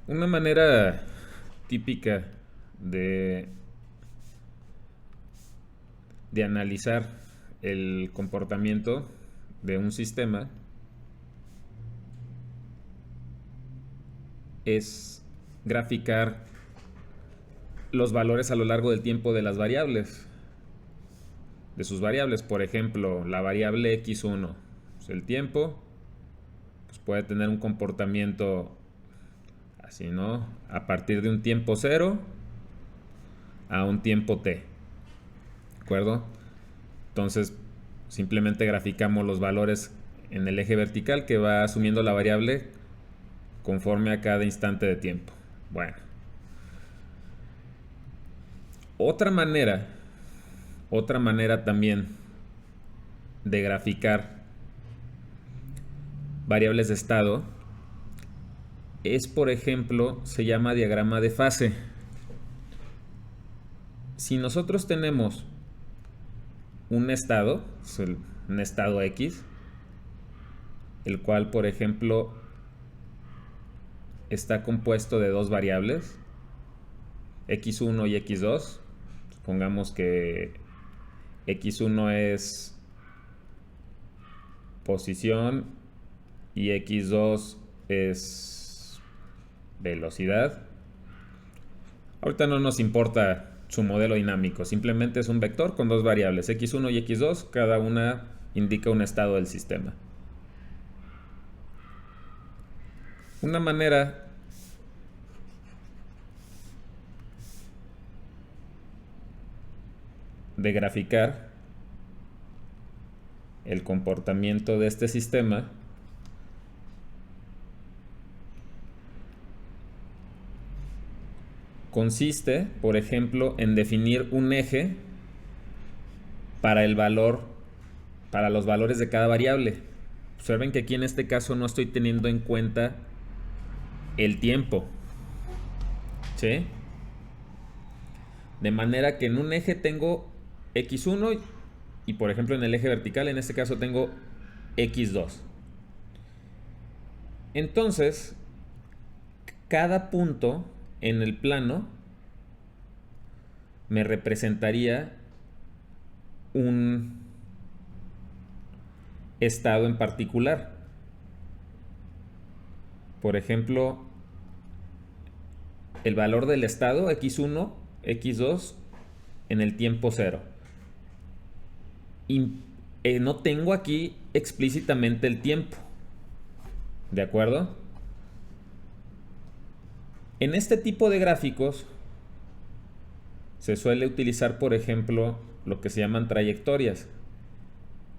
Una manera típica de, de analizar el comportamiento de un sistema es graficar los valores a lo largo del tiempo de las variables, de sus variables. Por ejemplo, la variable x1, pues el tiempo, pues puede tener un comportamiento así, ¿no? A partir de un tiempo cero a un tiempo t, ¿de acuerdo? Entonces, simplemente graficamos los valores en el eje vertical que va asumiendo la variable conforme a cada instante de tiempo. Bueno, otra manera también de graficar variables de estado es, por ejemplo, se llama diagrama de fase. Si nosotros tenemos un estado, un estado X, el cual, por ejemplo, está compuesto de dos variables, x1 y x2. Supongamos que x1 es posición y x2 es velocidad. Ahorita no nos importa su modelo dinámico, simplemente es un vector con dos variables, x1 y x2, cada una indica un estado del sistema. Una manera de graficar el comportamiento de este sistema consiste, por ejemplo, en definir un eje para para los valores de cada variable. Observen que aquí en este caso no estoy teniendo en cuenta el tiempo, ¿sí? De manera que en un eje tengo x1 y, por ejemplo, en el eje vertical, en este caso tengo x2. Entonces, cada punto en el plano me representaría un estado en particular. Por ejemplo, el valor del estado x1, x2 en el tiempo cero. Y no tengo aquí explícitamente el tiempo. ¿De acuerdo? En este tipo de gráficos se suele utilizar, por ejemplo, lo que se llaman trayectorias.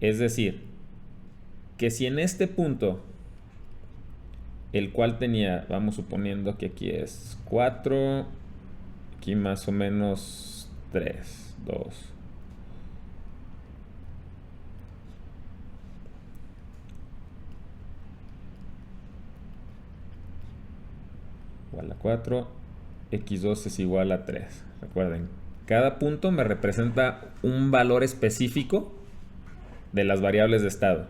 Es decir, que si en este punto, el cual tenía, vamos suponiendo que aquí es 4, aquí más o menos 3, 2. Igual a 4, x2 es igual a 3. Recuerden, cada punto me representa un valor específico de las variables de estado.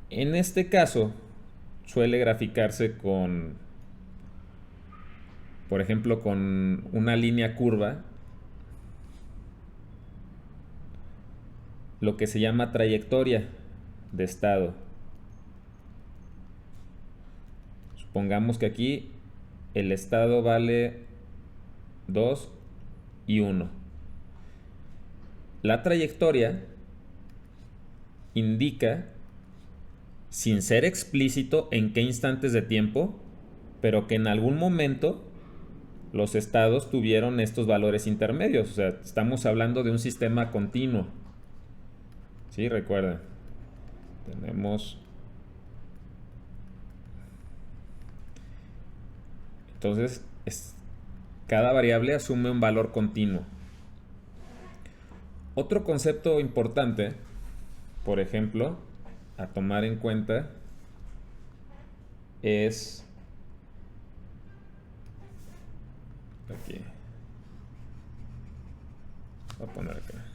En este caso, suele graficarse con, por ejemplo, con una línea curva, lo que se llama trayectoria de estado. Supongamos que aquí el estado vale 2 y 1. La trayectoria indica, sin ser explícito, en qué instantes de tiempo, pero que en algún momento los estados tuvieron estos valores intermedios. O sea, estamos hablando de un sistema continuo. ¿Sí? Recuerden, tenemos... Entonces, cada variable asume un valor continuo. Otro concepto importante, por ejemplo, a tomar en cuenta es aquí. Voy a poner acá.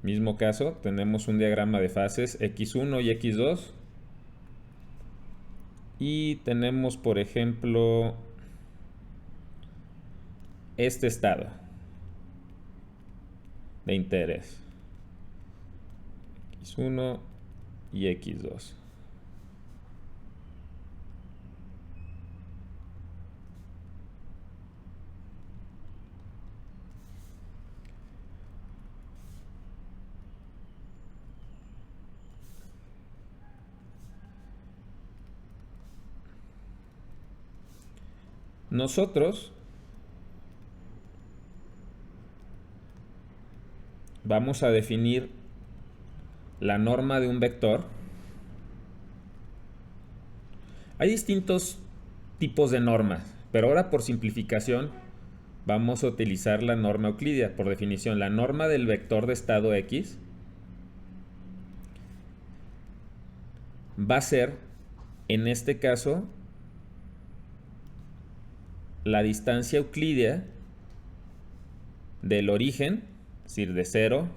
Mismo caso, tenemos un diagrama de fases x1 y x2. Y tenemos, por ejemplo, este estado de interés. X1 y x2. Nosotros vamos a definir la norma de un vector. Hay distintos tipos de normas, pero ahora por simplificación vamos a utilizar la norma euclídea. Por definición, la norma del vector de estado X va a ser, en este caso, la distancia euclídea del origen, es decir, de 0,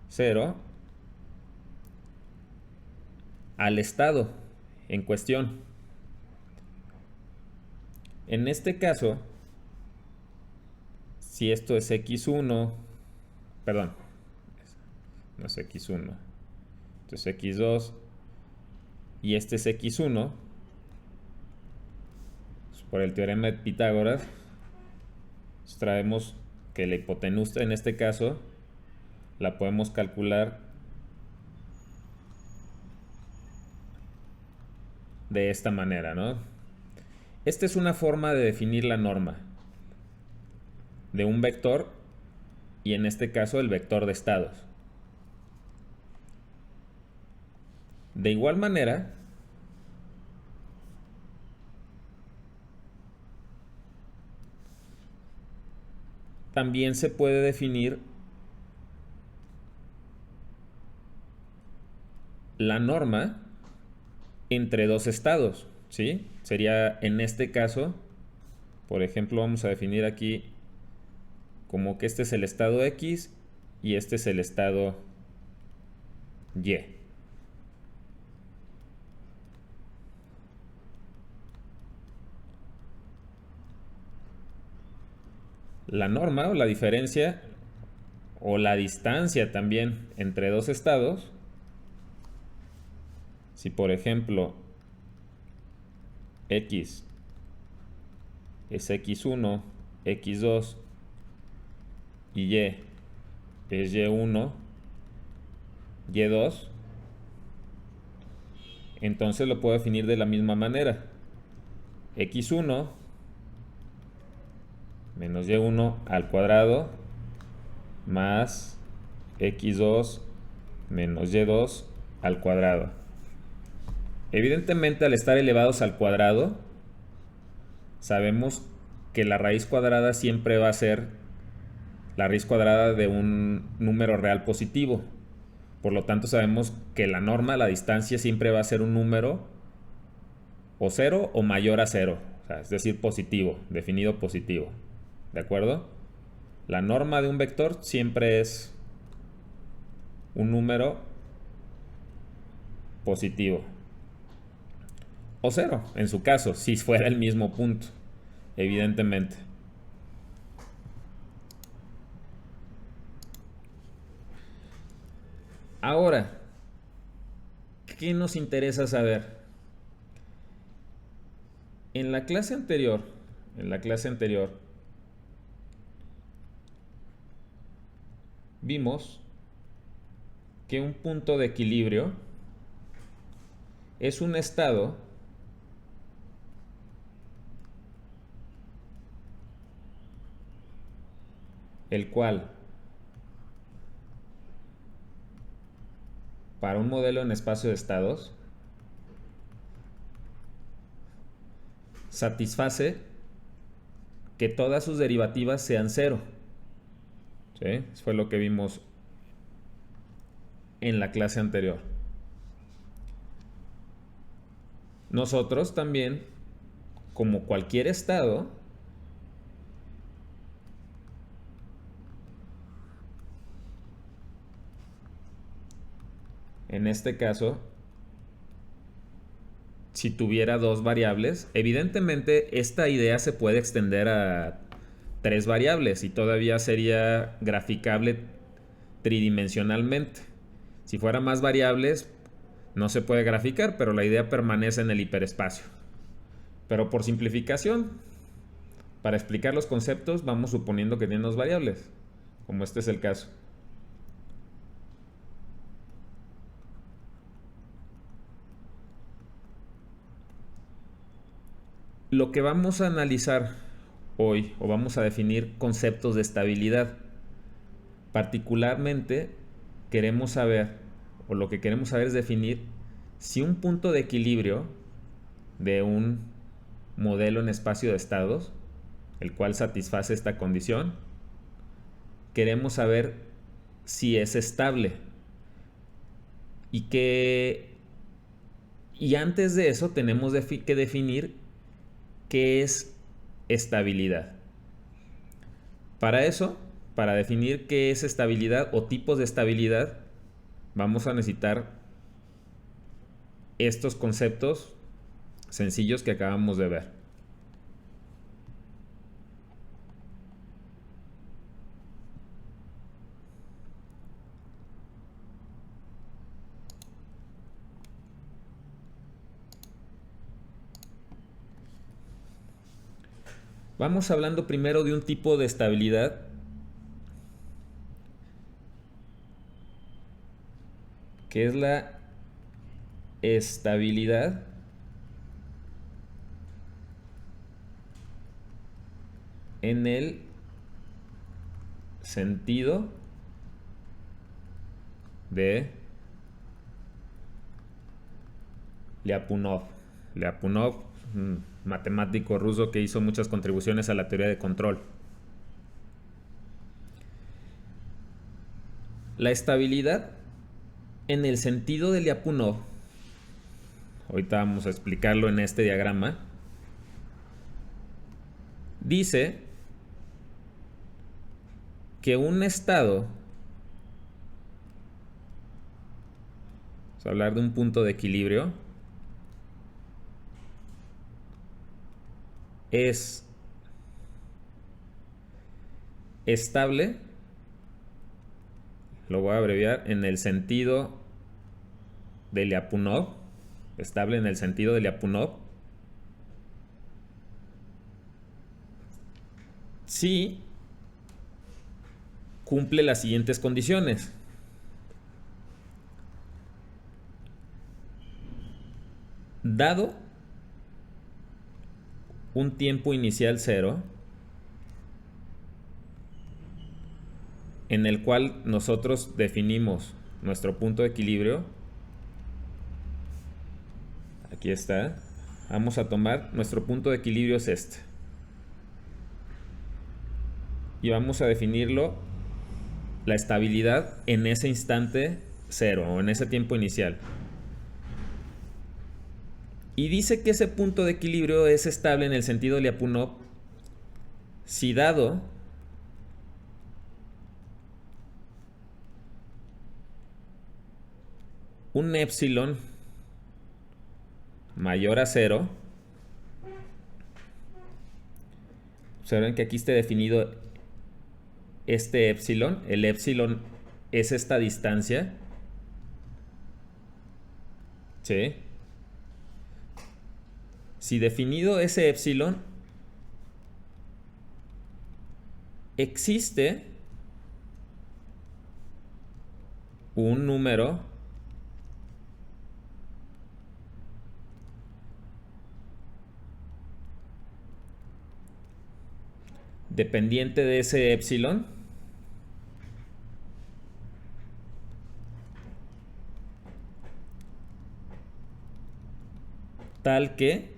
0, al estado en cuestión. En este caso, si esto es x1, perdón, no es x1, esto es x2 y este es x1, por el teorema de Pitágoras, traemos que la hipotenusa en este caso la podemos calcular de esta manera, ¿no? Esta es una forma de definir la norma de un vector y en este caso el vector de estados. De igual manera, también se puede definir la norma entre dos estados, ¿sí? Sería en este caso, por ejemplo, vamos a definir aquí como que este es el estado X y este es el estado Y. La norma o la diferencia o la distancia también entre dos estados, si por ejemplo X es X1, X2 y Y es Y1, Y2, entonces lo puedo definir de la misma manera. X1 menos Y1 al cuadrado más X2 menos Y2 al cuadrado. Evidentemente, al estar elevados al cuadrado, sabemos que la raíz cuadrada siempre va a ser la raíz cuadrada de un número real positivo. Por lo tanto, sabemos que la norma, la distancia, siempre va a ser un número o 0 o mayor a 0. O sea, es decir, positivo, definido positivo. ¿De acuerdo? La norma de un vector siempre es un número positivo. O 0, en su caso, si fuera el mismo punto, evidentemente. Ahora, ¿qué nos interesa saber? En la clase anterior, vimos que un punto de equilibrio es un estado el cual, para un modelo en espacio de estados, satisface que todas sus derivativas sean 0. ¿Sí? Eso fue lo que vimos en la clase anterior. Nosotros también, como cualquier estado, en este caso, si tuviera dos variables, evidentemente esta idea se puede extender a tres variables y todavía sería graficable tridimensionalmente. Si fuera más variables, no se puede graficar, pero la idea permanece en el hiperespacio. Pero por simplificación, para explicar los conceptos, vamos suponiendo que tienen dos variables, como este es el caso. Lo que vamos a analizar hoy, o vamos a definir conceptos de estabilidad. Particularmente, queremos saber, o lo que queremos saber es definir si un punto de equilibrio de un modelo en espacio de estados, el cual satisface esta condición, queremos saber si es estable. Y antes de eso tenemos que definir qué es estabilidad. Para eso, para definir qué es estabilidad o tipos de estabilidad, vamos a necesitar estos conceptos sencillos que acabamos de ver. Vamos hablando primero de un tipo de estabilidad que es la estabilidad en el sentido de Lyapunov. Lyapunov, matemático ruso que hizo muchas contribuciones a la teoría de control. La estabilidad en el sentido de Lyapunov, ahorita vamos a explicarlo en este diagrama, dice que un estado, vamos a hablar de un punto de equilibrio, es estable, lo voy a abreviar, en el sentido de Lyapunov, estable en el sentido de Lyapunov, si cumple las siguientes condiciones. Dado un tiempo inicial cero, en el cual nosotros definimos nuestro punto de equilibrio, aquí está, vamos a tomar, nuestro punto de equilibrio es este, y vamos a definirlo, la estabilidad en ese instante cero, o en ese tiempo inicial. Y dice que ese punto de equilibrio es estable en el sentido de Lyapunov si dado un épsilon mayor a cero. Observen que aquí está definido este épsilon. El épsilon es esta distancia. ¿Sí? Si definido ese épsilon, existe un número dependiente de ese épsilon tal que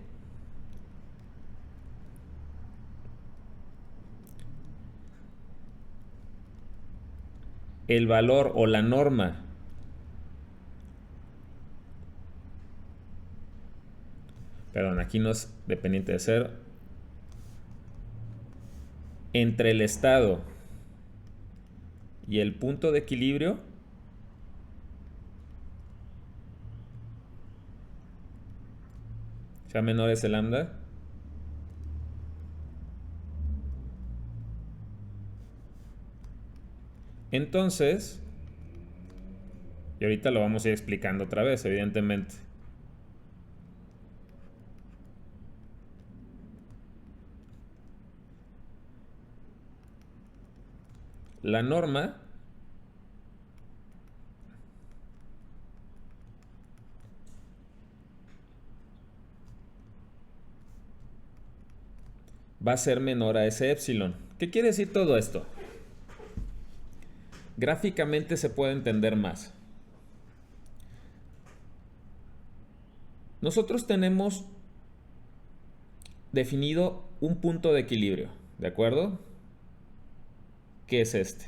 el valor o la norma aquí no es dependiente de cero, entre el estado y el punto de equilibrio K menor es el lambda. Entonces, y ahorita lo vamos a ir explicando otra vez, evidentemente. La norma va a ser menor a ese épsilon. ¿Qué quiere decir todo esto? Gráficamente se puede entender más. Nosotros tenemos definido un punto de equilibrio, ¿de acuerdo? ¿Qué es este?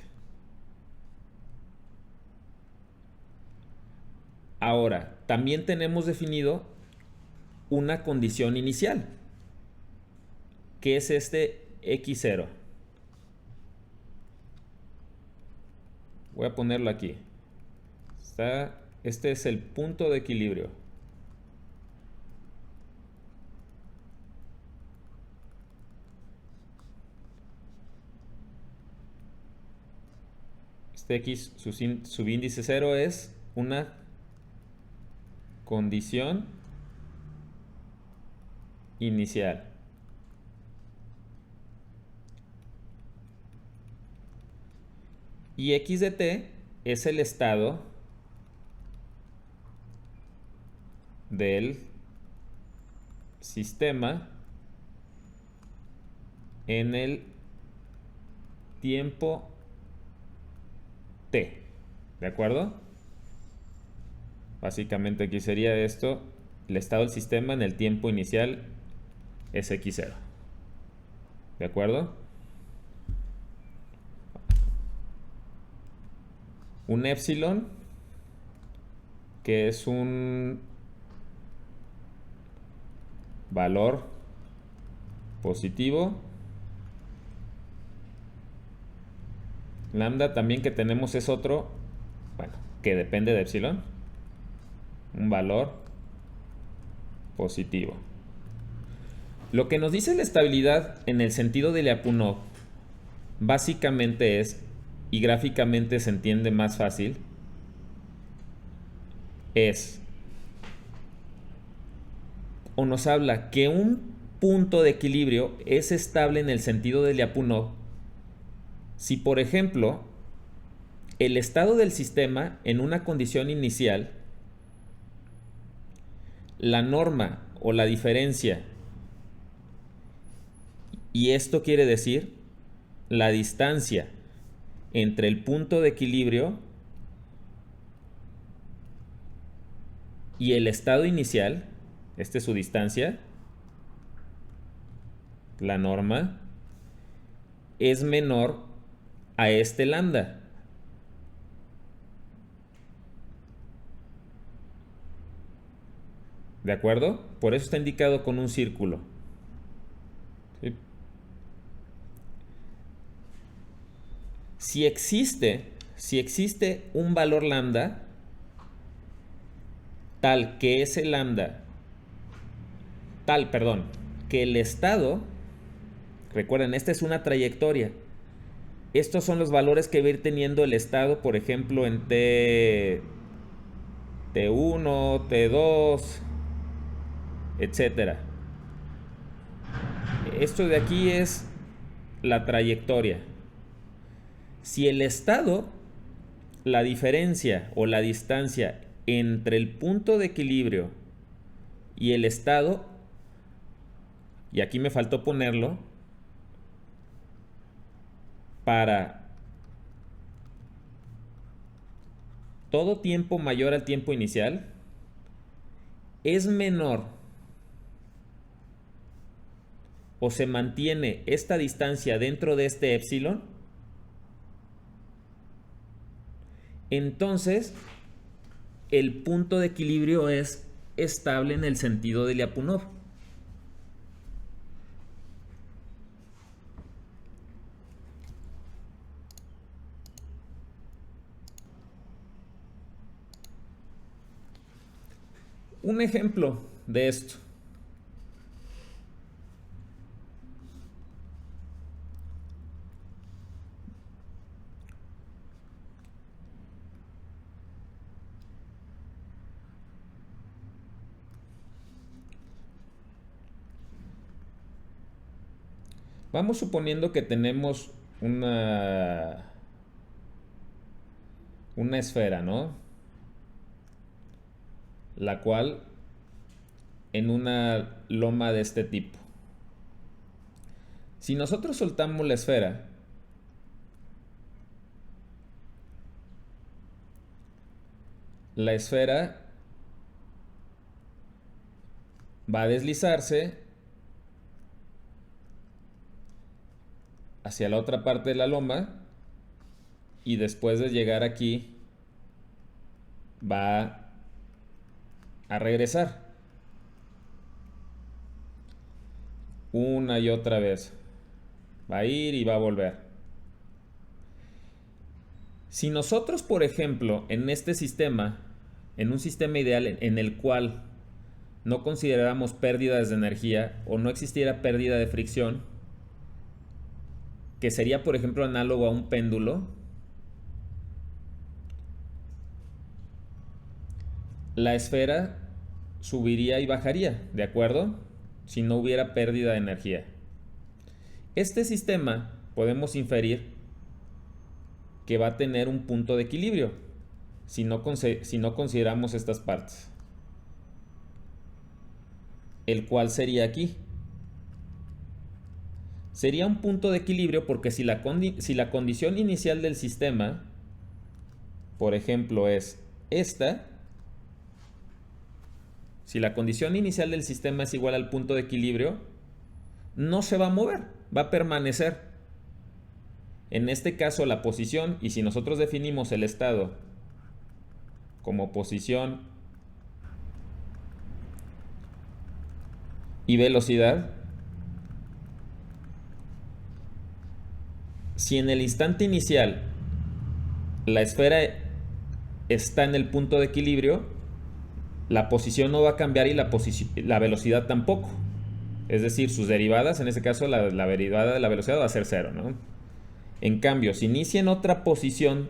Ahora, también tenemos definido una condición inicial, que es este x0. Voy a ponerlo aquí. Este es el punto de equilibrio. Este x subíndice 0 es una condición inicial. Y x de t es el estado del sistema en el tiempo t. ¿De acuerdo? Básicamente aquí sería esto. El estado del sistema en el tiempo inicial es x0. ¿De acuerdo? Un épsilon, que es un valor positivo. Lambda también que tenemos es otro, bueno, que depende de epsilon. Un valor positivo. Lo que nos dice la estabilidad en el sentido de Lyapunov básicamente es, y gráficamente se entiende más fácil, es, o nos habla que un punto de equilibrio es estable en el sentido de Lyapunov si, por ejemplo, el estado del sistema en una condición inicial, la norma o la diferencia, y esto quiere decir la distancia entre el punto de equilibrio y el estado inicial, esta es su distancia, la norma, es menor a este lambda. ¿De acuerdo? Por eso está indicado con un círculo. ¿Sí? Si existe un valor lambda tal que ese lambda, que el estado, recuerden, esta es una trayectoria. Estos son los valores que va a ir teniendo el estado, por ejemplo, en T1, T2, etcétera. Esto de aquí es la trayectoria. Si el estado, la diferencia o la distancia entre el punto de equilibrio y el estado, y aquí me faltó ponerlo, para todo tiempo mayor al tiempo inicial, es menor o se mantiene esta distancia dentro de este épsilon, entonces el punto de equilibrio es estable en el sentido de Lyapunov. Un ejemplo de esto. Vamos suponiendo que tenemos una esfera, ¿no? La cual en una loma de este tipo. Si nosotros soltamos la esfera, la esfera va a deslizarse hacia la otra parte de la loma y después de llegar aquí va a regresar una y otra vez. Va a ir y va a volver. Si nosotros, por ejemplo, en este sistema, en un sistema ideal en el cual no consideráramos pérdidas de energía o no existiera pérdida de fricción, que sería, por ejemplo, análogo a un péndulo, la esfera subiría y bajaría, ¿de acuerdo? Si no hubiera pérdida de energía. Este sistema podemos inferir que va a tener un punto de equilibrio si no consideramos estas partes, el cual sería aquí. Sería un punto de equilibrio porque si la condición inicial del sistema, por ejemplo, es esta, si la condición inicial del sistema es igual al punto de equilibrio, no se va a mover, va a permanecer. En este caso la posición, y si nosotros definimos el estado como posición y velocidad, si en el instante inicial la esfera está en el punto de equilibrio, la posición no va a cambiar y la velocidad tampoco. Es decir, sus derivadas, en este caso la derivada de la velocidad va a ser cero, ¿no? En cambio, si inicia en otra posición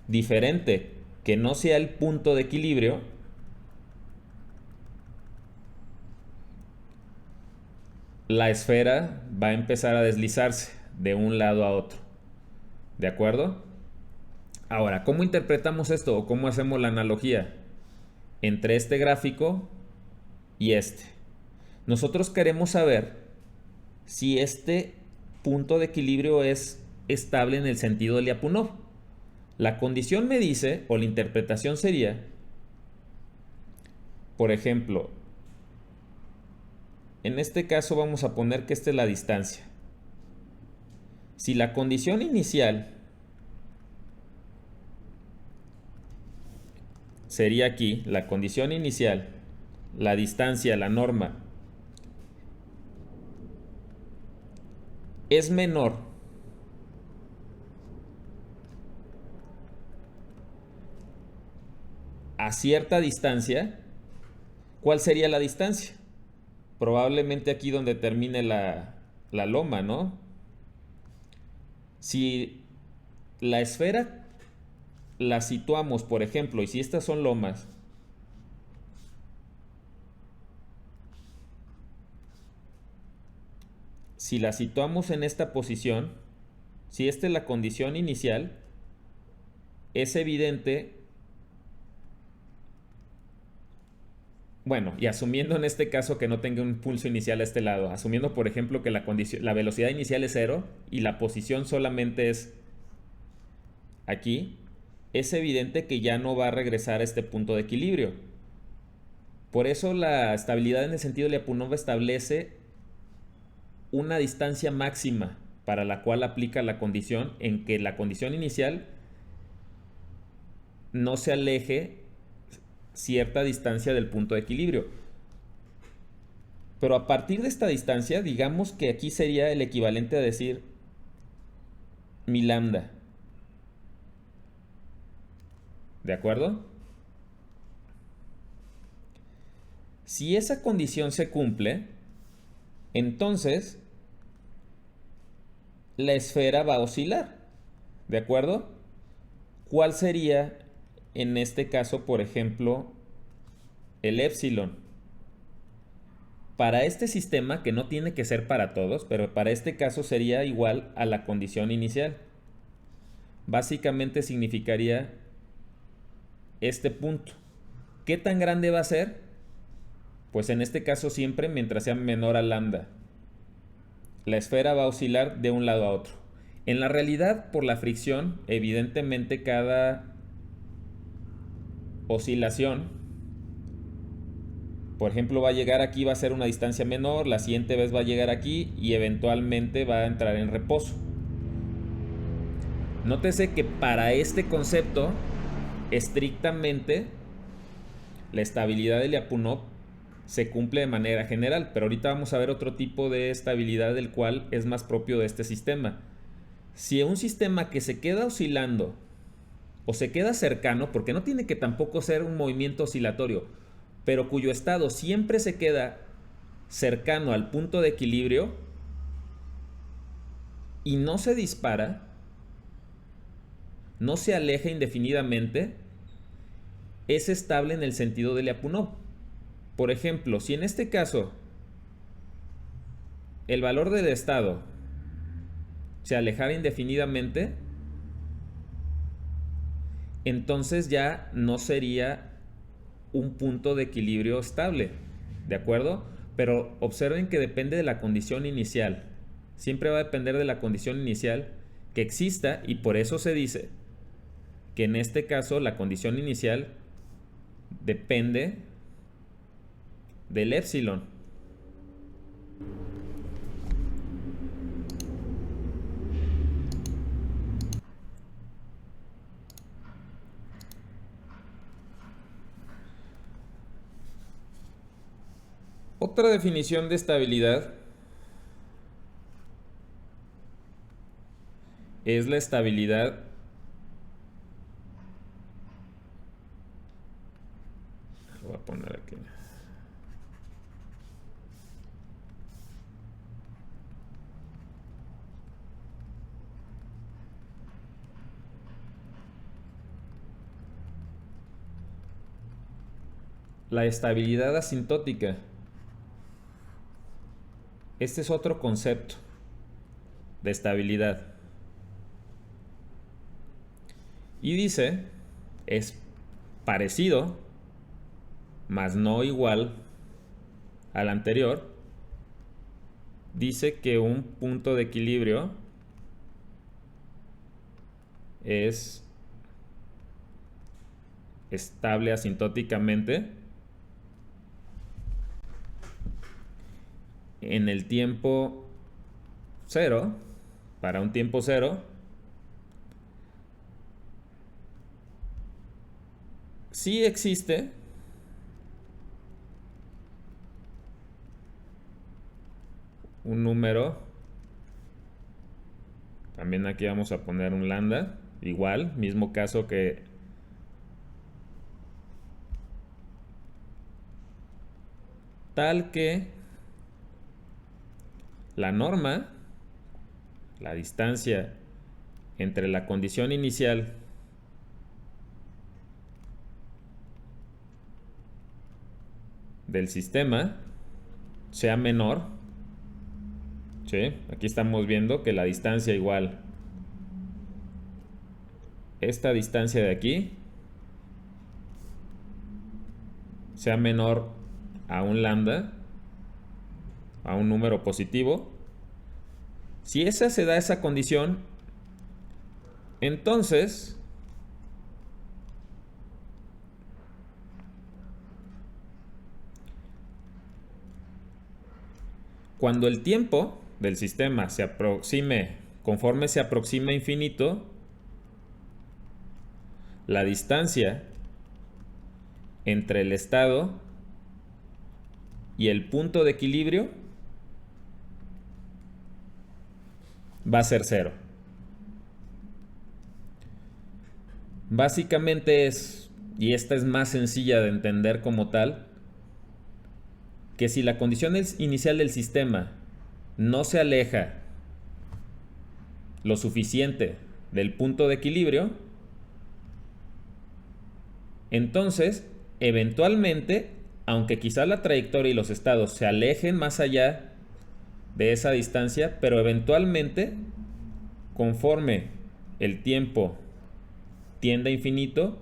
diferente que no sea el punto de equilibrio, la esfera va a empezar a deslizarse de un lado a otro. ¿De acuerdo? Ahora, ¿cómo interpretamos esto o cómo hacemos la analogía entre este gráfico y este? Nosotros queremos saber si este punto de equilibrio es estable en el sentido de Lyapunov. La condición me dice, o la interpretación sería, por ejemplo, en este caso vamos a poner que esta es la distancia. Si la condición inicial sería aquí, la condición inicial, la distancia, la norma, es menor a cierta distancia, ¿cuál sería la distancia? Probablemente aquí donde termine la loma, ¿no? Si la esfera la situamos, por ejemplo, y si estas son lomas, si la situamos en esta posición, si esta es la condición inicial, es evidente, bueno, y asumiendo en este caso que no tenga un pulso inicial a este lado, asumiendo por ejemplo que la velocidad inicial es 0 y la posición solamente es aquí, es evidente que ya no va a regresar a este punto de equilibrio. Por eso la estabilidad en el sentido de Lyapunov establece una distancia máxima para la cual aplica la condición en que la condición inicial no se aleje cierta distancia del punto de equilibrio. Pero a partir de esta distancia, digamos que aquí sería el equivalente a decir mi lambda. ¿De acuerdo? Si esa condición se cumple, entonces la esfera va a oscilar. ¿De acuerdo? ¿Cuál sería en este caso, por ejemplo, el épsilon? para este sistema, que no tiene que ser para todos, pero para este caso sería igual a la condición inicial. Básicamente significaría este punto. ¿Qué tan grande va a ser? Pues en este caso siempre mientras sea menor a lambda. La esfera va a oscilar de un lado a otro. En la realidad, por la fricción, evidentemente cada oscilación, por ejemplo, va a llegar aquí, va a ser una distancia menor, la siguiente vez va a llegar aquí y eventualmente va a entrar en reposo. Nótese que para este concepto, estrictamente, la estabilidad de Lyapunov se cumple de manera general, pero ahorita vamos a ver otro tipo de estabilidad del cual es más propio de este sistema. Si un sistema que se queda oscilando o se queda cercano, porque no tiene que tampoco ser un movimiento oscilatorio, pero cuyo estado siempre se queda cercano al punto de equilibrio y no se dispara, no se aleja indefinidamente, es estable en el sentido de Lyapunov. Por ejemplo, si en este caso el valor del estado se alejara indefinidamente, entonces ya no sería un punto de equilibrio estable, ¿de acuerdo? Pero observen que depende de la condición inicial. Siempre va a depender de la condición inicial que exista, y por eso se dice que en este caso la condición inicial depende del épsilon. Otra definición de estabilidad es la estabilidad lo voy a poner aquí. La estabilidad asintótica. Este es otro concepto de estabilidad. Y dice, es parecido, mas no igual al anterior. Dice que un punto de equilibrio es estable asintóticamente en el tiempo cero, para un tiempo cero, sí existe un número, también aquí vamos a poner un lambda, igual, mismo caso que tal que la norma, la distancia entre la condición inicial del sistema sea menor. ¿Sí? Aquí estamos viendo que la distancia igual, esta distancia de aquí, sea menor a un lambda, a un número positivo. Si esa se da esa condición, entonces cuando el tiempo del sistema se aproxime, conforme se aproxima a infinito, la distancia entre el estado y el punto de equilibrio va a ser cero. Básicamente es, y esta es más sencilla de entender como tal, que si la condición inicial del sistema no se aleja lo suficiente del punto de equilibrio, entonces eventualmente aunque quizá la trayectoria y los estados se alejen más allá de esa distancia, pero eventualmente, conforme el tiempo tiende a infinito,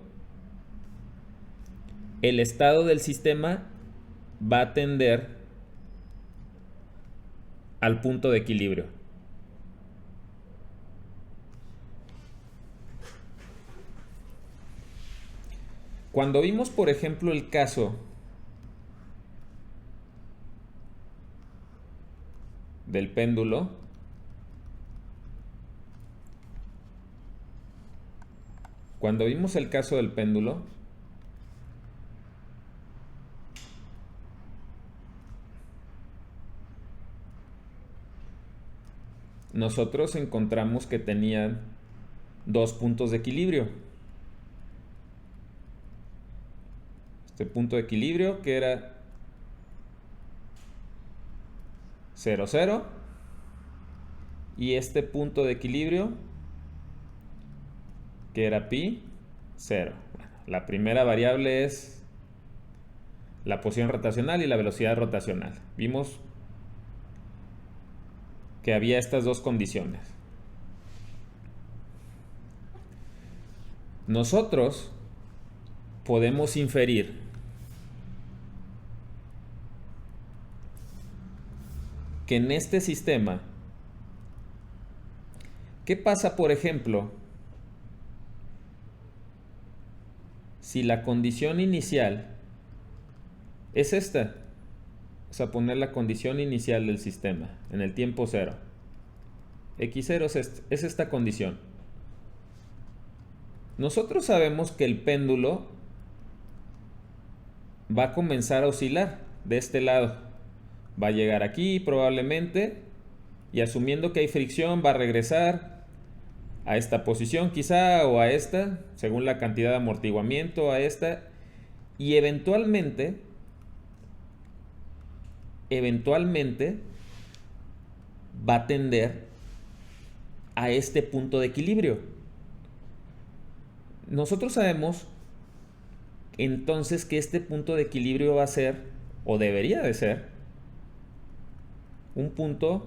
el estado del sistema va a tender al punto de equilibrio. Cuando vimos, por ejemplo, el caso del péndulo, nosotros encontramos que tenían dos puntos de equilibrio. Este punto de equilibrio que era 0, 0, y este punto de equilibrio que era pi, 0. Bueno, la primera variable es la posición rotacional y la velocidad rotacional. Vimos que había estas dos condiciones. Nosotros podemos inferir que en este sistema, ¿qué pasa, por ejemplo, si la condición inicial es esta? Vamos a poner la condición inicial del sistema en el tiempo 0. X0 es esta condición. Nosotros sabemos que el péndulo va a comenzar a oscilar de este lado. Va a llegar aquí probablemente, y asumiendo que hay fricción va a regresar a esta posición quizá, o a esta, según la cantidad de amortiguamiento, a esta, y eventualmente va a tender a este punto de equilibrio. Nosotros sabemos entonces que este punto de equilibrio va a ser, o debería de ser, un punto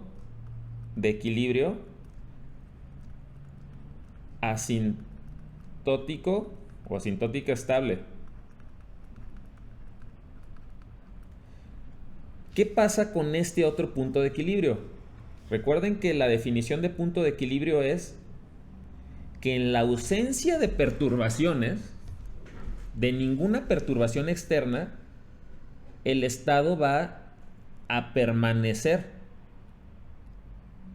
de equilibrio asintótico o asintótica estable. ¿Qué pasa con este otro punto de equilibrio? Recuerden que la definición de punto de equilibrio es que en la ausencia de perturbaciones, de ninguna perturbación externa, el estado va a permanecer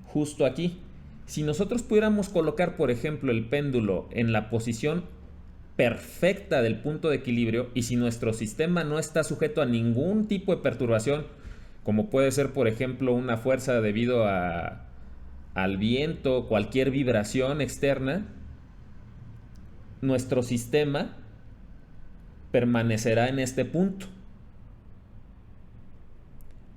justo aquí. Si nosotros pudiéramos colocar, por ejemplo, el péndulo en la posición perfecta del punto de equilibrio, y si nuestro sistema no está sujeto a ningún tipo de perturbación, como puede ser, por ejemplo, una fuerza debido al viento, cualquier vibración externa, nuestro sistema permanecerá en este punto.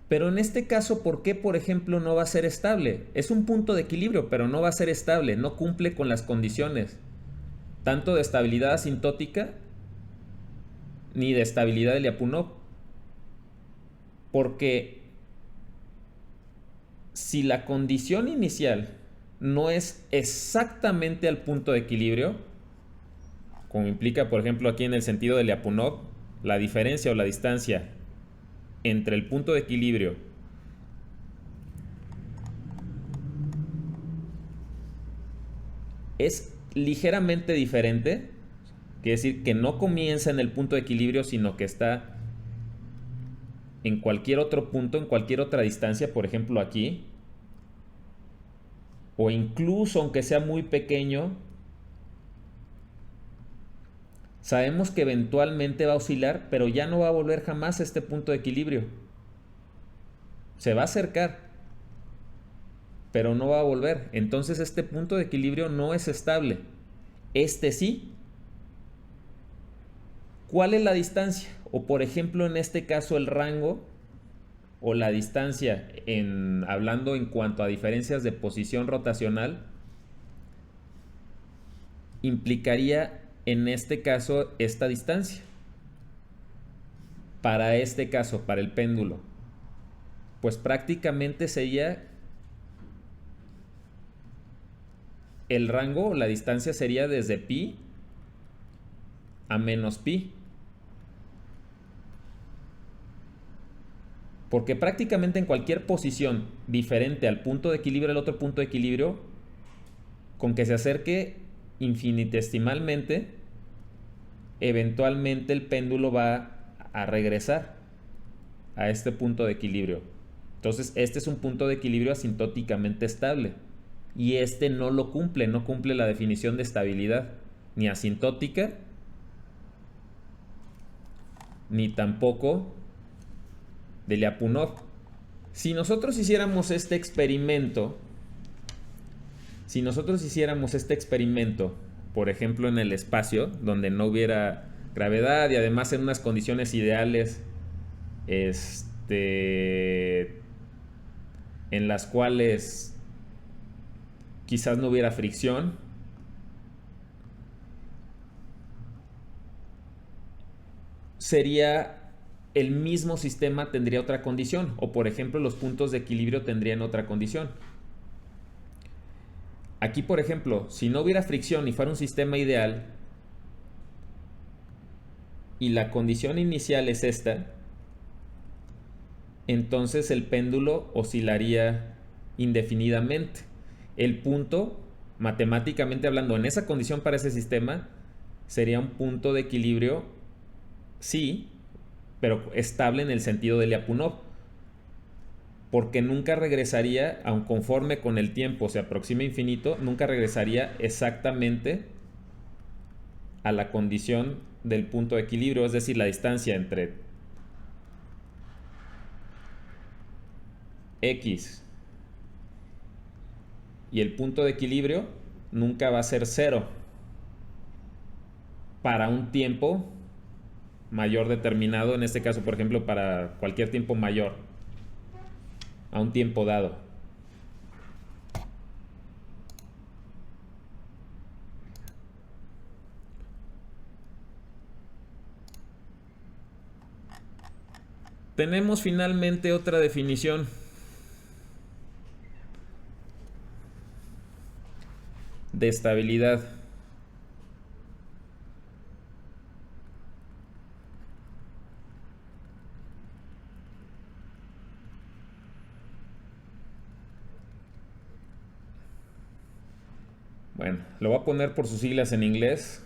Pero en este caso, ¿por qué, por ejemplo, no va a ser estable? Es un punto de equilibrio, pero no va a ser estable, no cumple con las condiciones, tanto de estabilidad asintótica ni de estabilidad de Lyapunov. Porque si la condición inicial no es exactamente al punto de equilibrio, como implica, por ejemplo, aquí en el sentido de Lyapunov, la diferencia o la distancia entre el punto de equilibrio es ligeramente diferente, quiere decir que no comienza en el punto de equilibrio, sino que está en cualquier otro punto, en cualquier otra distancia, por ejemplo aquí, o incluso aunque sea muy pequeño, sabemos que eventualmente va a oscilar, pero ya no va a volver jamás a este punto de equilibrio. Se va a acercar, pero no va a volver. Entonces este punto de equilibrio no es estable. Este sí. ¿Cuál es la distancia? O por ejemplo, en este caso, el rango o la distancia, hablando en cuanto a diferencias de posición rotacional, implicaría en este caso esta distancia. para este caso, para el péndulo? Pues prácticamente sería el rango o la distancia sería desde pi a menos pi. Porque prácticamente en cualquier posición diferente al punto de equilibrio del otro punto de equilibrio, con que se acerque infinitesimalmente, eventualmente el péndulo va a regresar a este punto de equilibrio. Entonces este es un punto de equilibrio asintóticamente estable y este no lo cumple, no cumple la definición de estabilidad, ni asintótica ni tampoco de Lyapunov. Si nosotros hiciéramos este experimento, por ejemplo en el espacio, donde no hubiera gravedad y además en unas condiciones ideales, en las cuales quizás no hubiera fricción, sería el mismo sistema, tendría otra condición, o por ejemplo los puntos de equilibrio tendrían otra condición. Aquí, por ejemplo, si no hubiera fricción y fuera un sistema ideal y la condición inicial es esta, entonces el péndulo oscilaría indefinidamente. El punto, matemáticamente hablando, en esa condición para ese sistema, sería un punto de equilibrio, sí, pero estable en el sentido de Lyapunov, porque nunca regresaría, aun conforme con el tiempo se aproxima infinito, nunca regresaría exactamente a la condición del punto de equilibrio, es decir, la distancia entre x y el punto de equilibrio nunca va a ser cero para un tiempo mayor determinado, en este caso por ejemplo para cualquier tiempo mayor a un tiempo dado. Tenemos finalmente otra definición de estabilidad. Bueno, lo voy a poner por sus siglas en inglés.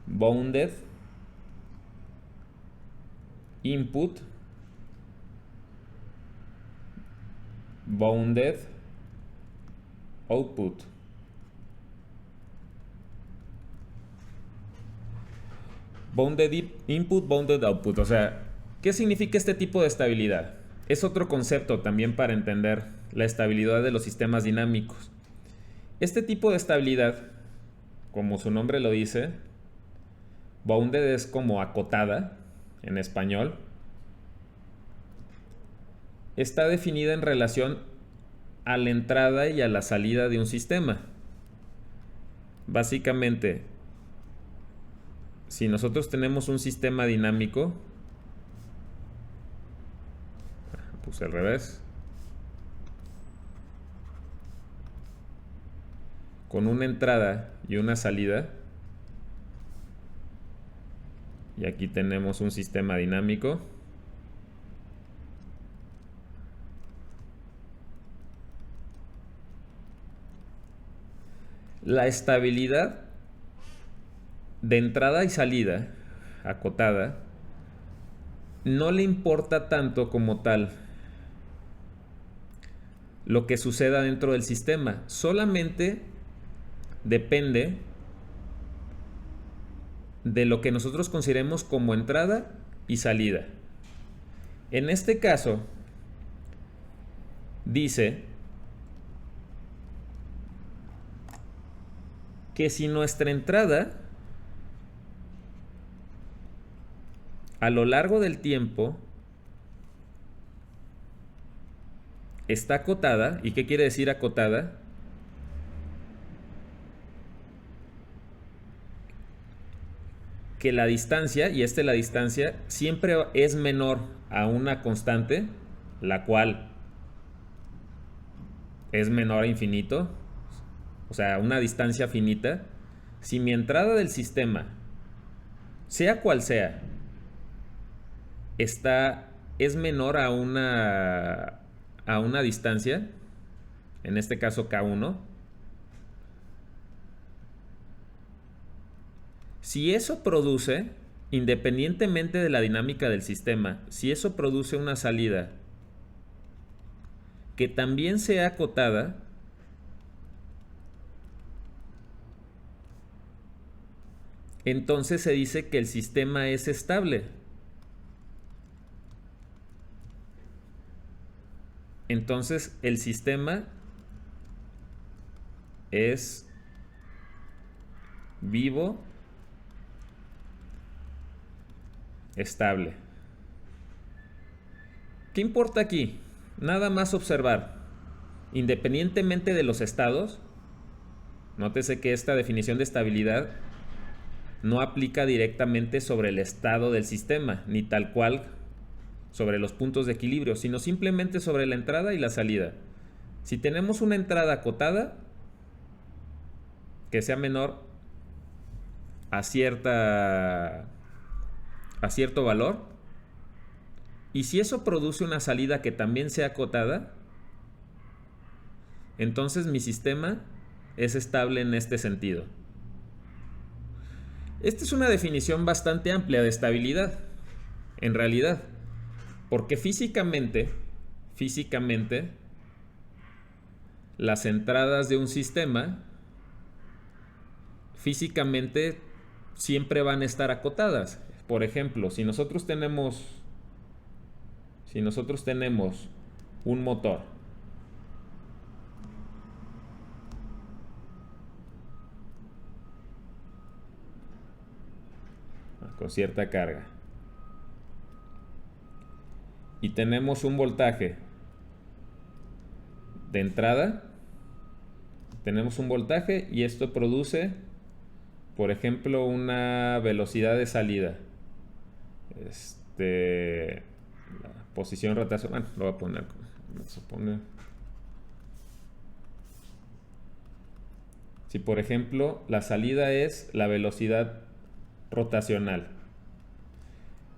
Bounded Input, Bounded Output. Bounded Input, Bounded Output. O sea, ¿qué significa este tipo de estabilidad? Es otro concepto también para entender la estabilidad de los sistemas dinámicos. Este tipo de estabilidad, como su nombre lo dice, bounded es como acotada en español, está definida en relación a la entrada y a la salida de un sistema. Básicamente, si nosotros tenemos un sistema dinámico, puse al revés, con una entrada y una salida, y aquí tenemos un sistema dinámico, la estabilidad de entrada y salida acotada no le importa tanto como tal lo que suceda dentro del sistema, solamente depende de lo que nosotros consideremos como entrada y salida. En este caso, dice que si nuestra entrada a lo largo del tiempo está acotada, ¿y qué quiere decir acotada? que la distancia, y la distancia, siempre es menor a una constante, la cual es menor a infinito, o sea, una distancia finita. Si mi entrada del sistema, sea cual sea, es menor a una distancia, en este caso K1, si eso produce, independientemente de la dinámica del sistema, si eso produce una salida que también sea acotada, entonces se dice que el sistema es estable. Entonces el sistema es vivo, estable. ¿Qué importa aquí? Nada más observar. Independientemente de los estados, nótese que esta definición de estabilidad no aplica directamente sobre el estado del sistema, ni tal cual sobre los puntos de equilibrio, sino simplemente sobre la entrada y la salida. Si tenemos una entrada acotada, que sea menor a cierto valor, y si eso produce una salida que también sea acotada, entonces mi sistema es estable en este sentido. Esta es una definición bastante amplia de estabilidad, en realidad, porque físicamente, las entradas de un sistema, físicamente, siempre van a estar acotadas. Por ejemplo, si nosotros tenemos un motor con cierta carga y tenemos un voltaje de entrada, tenemos un voltaje y esto produce, por ejemplo, una velocidad de salida. La posición rotacional, lo voy a poner, si por ejemplo la salida es la velocidad rotacional,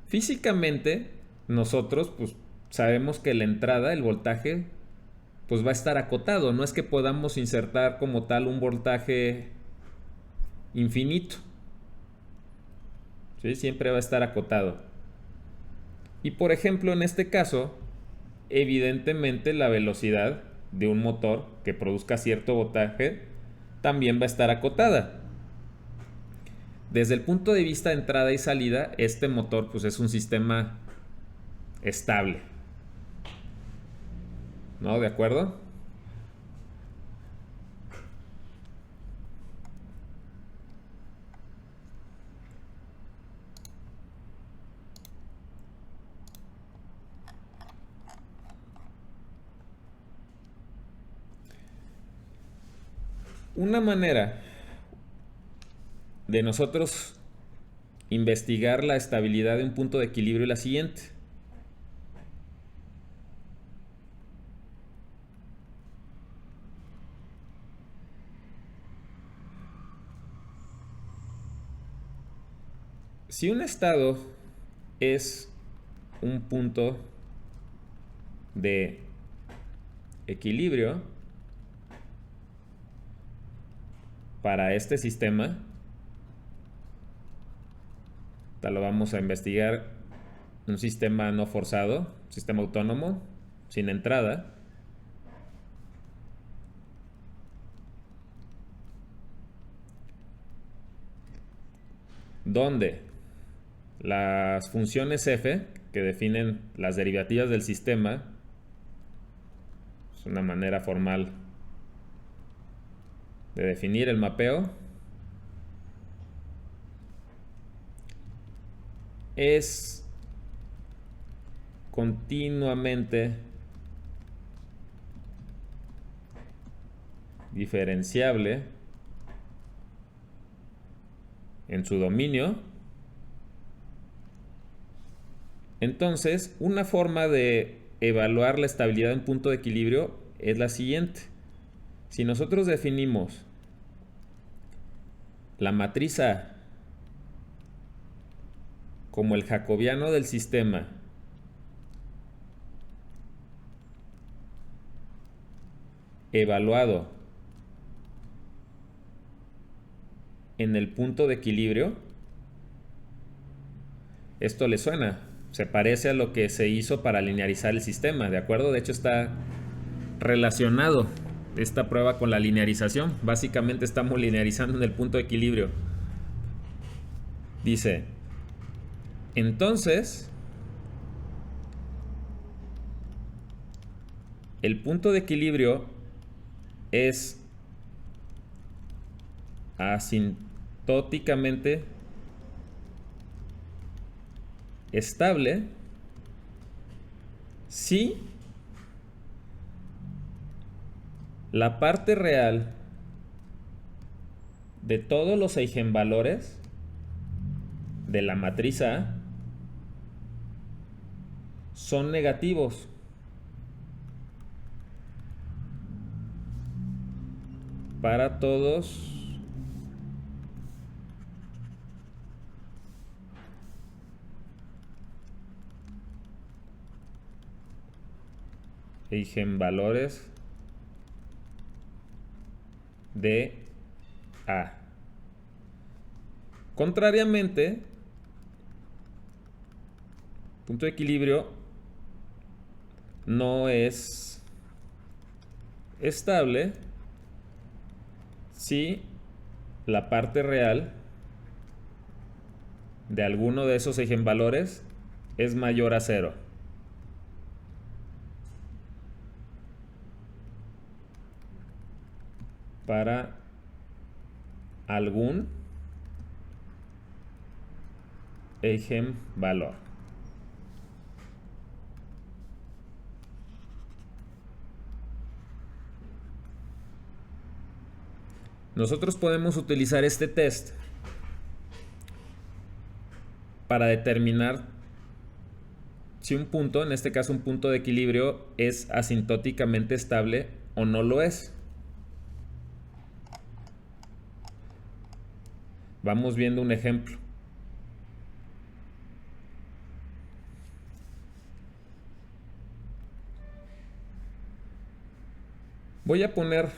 físicamente nosotros pues sabemos que la entrada, el voltaje, pues va a estar acotado. No es que podamos insertar como tal un voltaje infinito, ¿sí? Siempre va a estar acotado. Y por ejemplo, en este caso, evidentemente la velocidad de un motor que produzca cierto voltaje también va a estar acotada. Desde el punto de vista de entrada y salida, este motor pues es un sistema estable, ¿no? ¿De acuerdo? Una manera de nosotros investigar la estabilidad de un punto de equilibrio es la siguiente. Si un estado es un punto de equilibrio para este sistema, lo vamos a investigar, un sistema no forzado, sistema autónomo, sin entrada, donde las funciones f, que definen las derivativas del sistema, es una manera formal de definir el mapeo, es continuamente diferenciable en su dominio Entonces, una forma de evaluar la estabilidad en punto de equilibrio es la siguiente. Si nosotros definimos la matriz A como el jacobiano del sistema evaluado en el punto de equilibrio, esto le suena, se parece a lo que se hizo para linearizar el sistema, ¿de acuerdo? De hecho está relacionado esta prueba con la linearización. Básicamente estamos linearizando en el punto de equilibrio. Dice, entonces, el punto de equilibrio es asintóticamente estable si la parte real de todos los eigenvalores de la matriz A son negativos. Para todos eigenvalores de A. Contrariamente, punto de equilibrio no es estable si la parte real de alguno de esos eigenvalores es mayor a 0. Para algún eigenvalor. Nosotros podemos utilizar este test para determinar si un punto, en este caso un punto de equilibrio, es asintóticamente estable o no lo es. Vamos viendo un ejemplo. Voy a poner,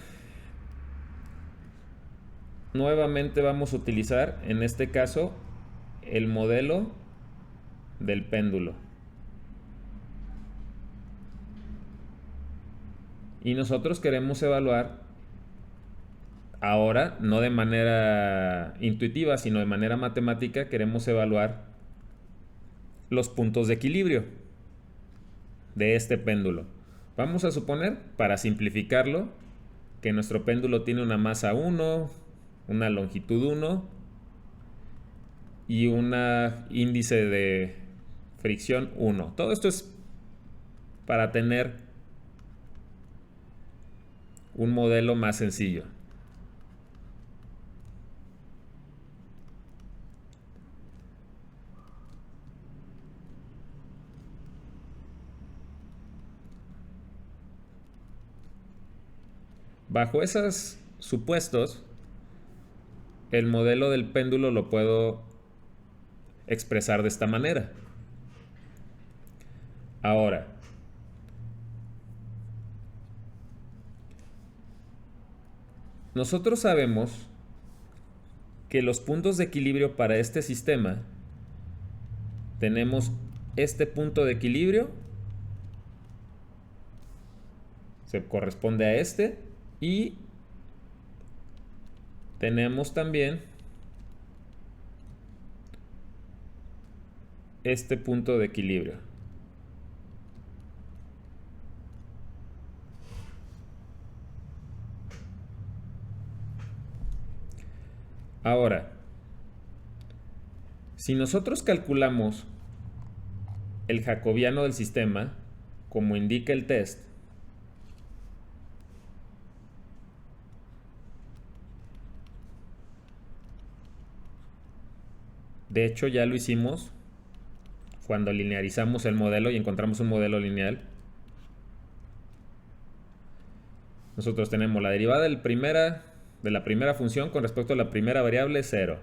nuevamente vamos a utilizar, en este caso, el modelo del péndulo. Y nosotros queremos evaluar, ahora, no de manera intuitiva, sino de manera matemática, queremos evaluar los puntos de equilibrio de este péndulo. Vamos a suponer, para simplificarlo, que nuestro péndulo tiene una masa 1, una longitud 1 y un índice de fricción 1. Todo esto es para tener un modelo más sencillo. Bajo esos supuestos, el modelo del péndulo lo puedo expresar de esta manera. Ahora, nosotros sabemos que los puntos de equilibrio para este sistema, tenemos este punto de equilibrio, se corresponde a este, y tenemos también este punto de equilibrio. Ahora, si nosotros calculamos el jacobiano del sistema, como indica el test, de hecho ya lo hicimos, cuando linearizamos el modelo y encontramos un modelo lineal, nosotros tenemos la derivada de la primera función con respecto a la primera variable es 0.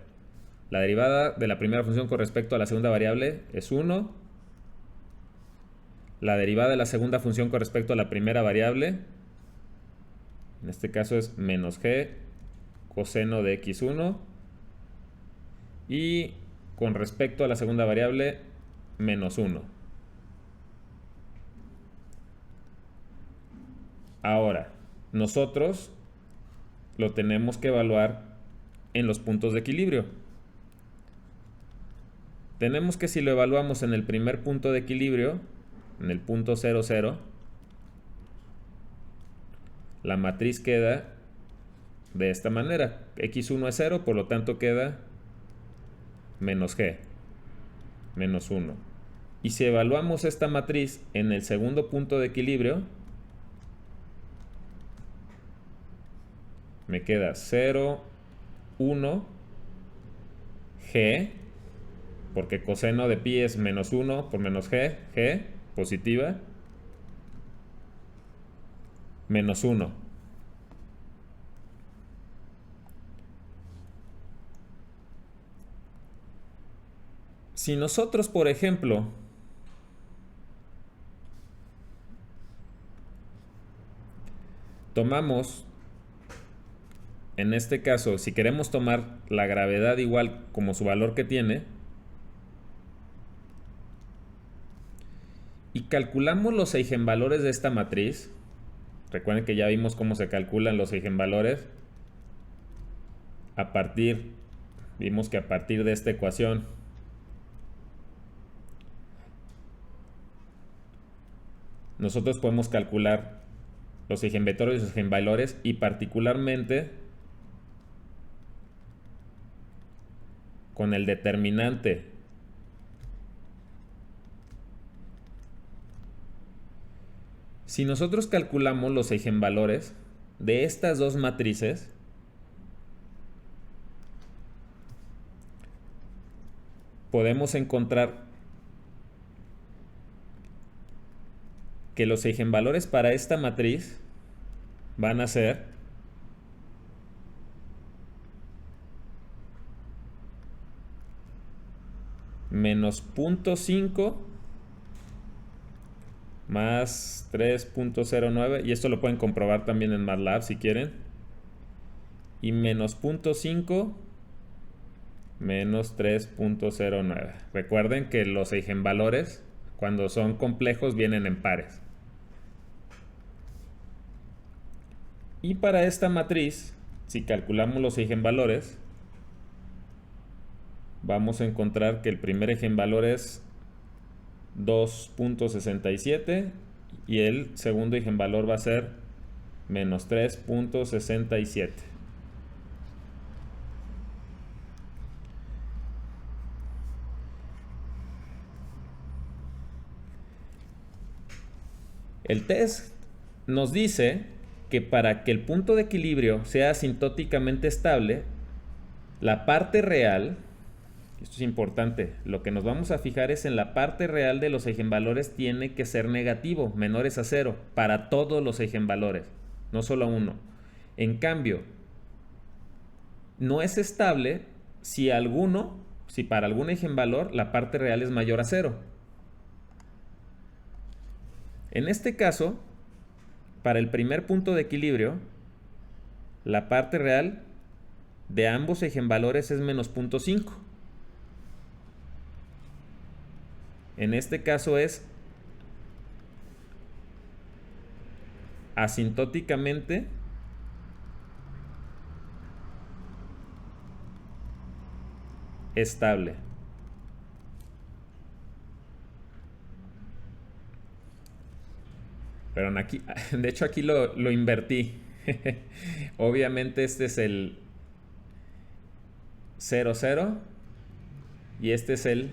La derivada de la primera función con respecto a la segunda variable es 1. La derivada de la segunda función con respecto a la primera variable, en este caso es menos g coseno de x1. Y con respecto a la segunda variable, menos 1. Ahora, nosotros lo tenemos que evaluar en los puntos de equilibrio. Tenemos que, si lo evaluamos en el primer punto de equilibrio, en el punto 0, 0, la matriz queda de esta manera. x1 es 0, por lo tanto queda menos g, menos 1. Y si evaluamos esta matriz en el segundo punto de equilibrio, me queda 0, 1, g, porque coseno de pi es menos 1 por menos g positiva, menos 1. Si nosotros, por ejemplo, tomamos, en este caso, si queremos tomar la gravedad igual como su valor que tiene, y calculamos los eigenvalores de esta matriz, recuerden que ya vimos cómo se calculan los eigenvalores, vimos que a partir de esta ecuación, nosotros podemos calcular los eigenvectores y sus eigenvalores, y particularmente con el determinante. Si nosotros calculamos los eigenvalores de estas dos matrices, podemos encontrar que los eigenvalores para esta matriz van a ser menos 0.5 más 3.09, y esto lo pueden comprobar también en MATLAB si quieren, y menos 0.5 menos 3.09. Recuerden que los eigenvalores, cuando son complejos, vienen en pares. Y para esta matriz, si calculamos los eigenvalores, vamos a encontrar que el primer eigenvalor es 2.67 y el segundo eigenvalor va a ser menos 3.67. El test nos dice que para que el punto de equilibrio sea asintóticamente estable, la parte real, esto es importante, lo que nos vamos a fijar es en la parte real de los eigenvalores tiene que ser negativo, menores a 0, para todos los eigenvalores, no solo uno. En cambio, no es estable si para algún eigenvalor la parte real es mayor a 0. En este caso, para el primer punto de equilibrio, la parte real de ambos eigenvalores es menos 0.5. En este caso es asintóticamente estable. Pero aquí, de hecho aquí lo invertí. Obviamente este es el 0, 0 y este es el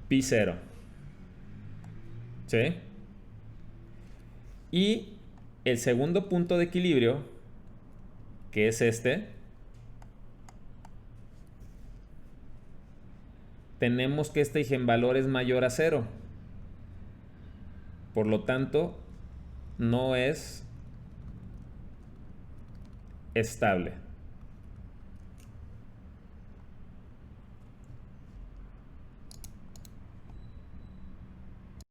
pi 0. ¿Sí? Y el segundo punto de equilibrio, que es este, tenemos que este eigenvalor es mayor a 0. Por lo tanto, no es estable.